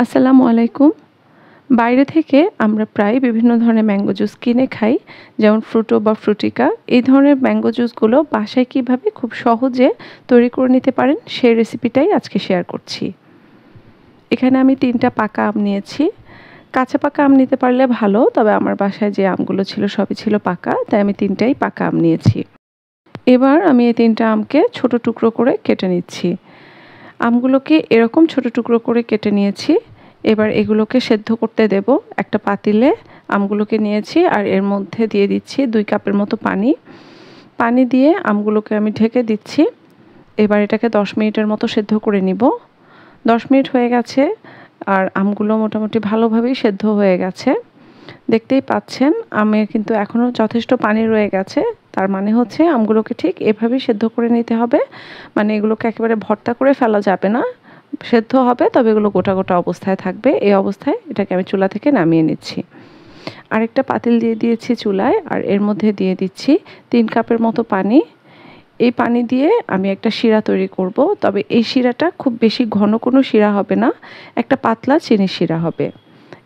আসসালামু আলাইকুম। বাইরে থেকে আমরা প্রায় বিভিন্ন ধরনের ম্যাঙ্গো জুস কিনে খাই, যেমন ফ্রুটো বা ফ্রুটিকা। এই ধরনের ম্যাঙ্গো জুসগুলো বাসায় কীভাবে খুব সহজে তৈরি করে নিতে পারেন সেই রেসিপিটাই আজকে শেয়ার করছি। এখানে আমি ৩টা পাকা আম নিয়েছি। কাঁচা পাকা আম নিতে পারলে ভালো, তবে আমার বাসায় যে আমগুলো ছিল সবই ছিল পাকা, তাই আমি ৩টাই পাকা আম নিয়েছি। এবার আমি এই ৩টা আমকে ছোট টুকরো করে কেটে নিচ্ছি। আমগুলোকে এরকম ছোট টুকরো করে কেটে নিয়েছি। এবার এগুলোকে সেদ্ধ করতে দেব। একটা পাতিলে আমগুলোকে নিয়েছি আর এর মধ্যে দিয়ে দিচ্ছি ২ কাপের মতো পানি। পানি দিয়ে আমগুলোকে আমি ঢেকে দিচ্ছি। এবার এটাকে ১০ মিনিটের মতো সেদ্ধ করে নিব। ১০ মিনিট হয়ে গেছে আর আমগুলো মোটামুটি ভালোভাবেই সেদ্ধ হয়ে গেছে। দেখতেই পাচ্ছেন আমে কিন্তু এখনও যথেষ্ট পানি রয়ে গেছে। তার মানে হচ্ছে আমগুলোকে ঠিক এভাবেই সেদ্ধ করে নিতে হবে। মানে এগুলোকে একেবারে ভর্তা করে ফেলা যাবে না। সেদ্ধ হবে, তবে এগুলো গোটা গোটা অবস্থায় থাকবে। এই অবস্থায় এটাকে আমি চুলা থেকে নামিয়ে নিচ্ছি। আরেকটা পাতিল দিয়ে দিয়েছি চুলায় আর এর মধ্যে দিয়ে দিচ্ছি ৩ কাপের মতো পানি। এই পানি দিয়ে আমি একটা শিরা তৈরি করব, তবে এই শিরাটা খুব বেশি ঘন কোনো শিরা হবে না, একটা পাতলা চিনির শিরা হবে।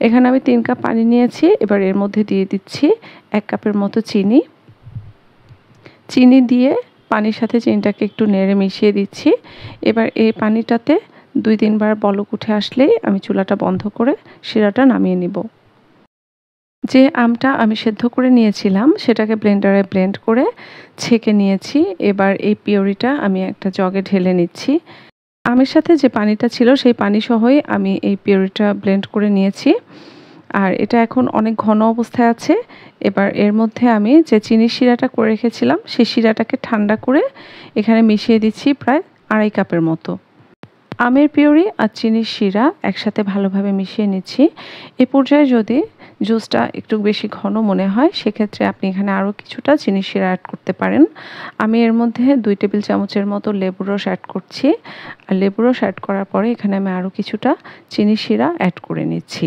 এখানে আমি ৩ কাপ পানি নিয়েছি। এবার এর মধ্যে দিয়ে দিচ্ছি ১ কাপের মতো চিনি। চিনি দিয়ে পানির সাথে চিনিটাকে একটু নেড়ে মিশিয়ে দিচ্ছি। এবার এই পানিটাতে ২-৩ বার বলক উঠে আসলেই আমি চুলাটা বন্ধ করে শিরাটা নামিয়ে নিব। যে আমটা আমি সেদ্ধ করে নিয়েছিলাম সেটাকে ব্লেন্ডারে ব্লেন্ড করে ছেঁকে নিয়েছি। এবার এই পিউরিটা আমি একটা জগে ঢেলে নিচ্ছি। আমের সাথে যে পানিটা ছিল সেই পানি সহই আমি এই পিউরিটা ব্লেন্ড করে নিয়েছি। আর এটা এখন অনেক ঘন অবস্থায় আছে। এবার এর মধ্যে আমি যে চিনির শিরাটা করে রেখেছিলাম সেই শিরাটাকে ঠান্ডা করে এখানে মিশিয়ে দিচ্ছি প্রায় ২.৫ কাপের মতো। আমের পিউরি আর চিনির শিরা একসাথে ভালোভাবে মিশিয়ে নিচ্ছি। এ পর্যায়ে যদি জুসটা একটু বেশি ঘন মনে হয় সেক্ষেত্রে আপনি এখানে আরও কিছুটা চিনির শিরা অ্যাড করতে পারেন। আমি এর মধ্যে ২ টেবিল চামচের মতো লেবুর রস অ্যাড করছি। আর লেবুর রস অ্যাড করার পরে এখানে আমি আরও কিছুটা চিনির শিরা অ্যাড করে নিচ্ছি,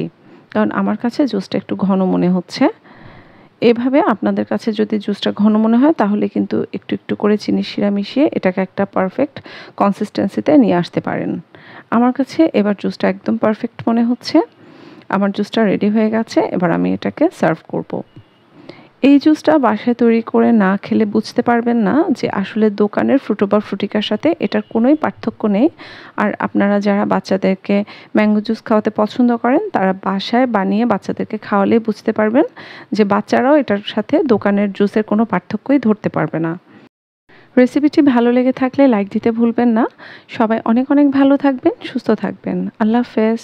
কারণ আমার কাছে জুসটা একটু ঘন মনে হচ্ছে। এভাবে আপনাদের কাছে যদি জুসটা ঘন মনে হয় তাহলে কিন্তু একটু একটু করে চিনির শিরা মিশিয়ে এটাকে একটা পারফেক্ট কনসিস্টেন্সিতে নিয়ে আসতে পারেন। আমার কাছে এবার জুসটা একদম পারফেক্ট মনে হচ্ছে। আমার জুসটা রেডি হয়ে গেছে। এবার আমি এটাকে সার্ভ করব। এই জুসটা বাসায় তৈরি করে না খেলে বুঝতে পারবেন না যে আসলে দোকানের ফ্রুটো বা ফ্রুটিকার সাথে এটার কোনোই পার্থক্য নেই। আর আপনারা যারা বাচ্চাদেরকে ম্যাঙ্গো জুস খাওয়াতে পছন্দ করেন তারা বাসায় বানিয়ে বাচ্চাদেরকে খাওয়ালেই বুঝতে পারবেন যে বাচ্চারাও এটার সাথে দোকানের জুসের কোনো পার্থক্যই ধরতে পারবে না। রেসিপিটি ভালো লেগে থাকলে লাইক দিতে ভুলবেন না। সবাই অনেক অনেক ভালো থাকবেন, সুস্থ থাকবেন। আল্লাহ হাফেজ।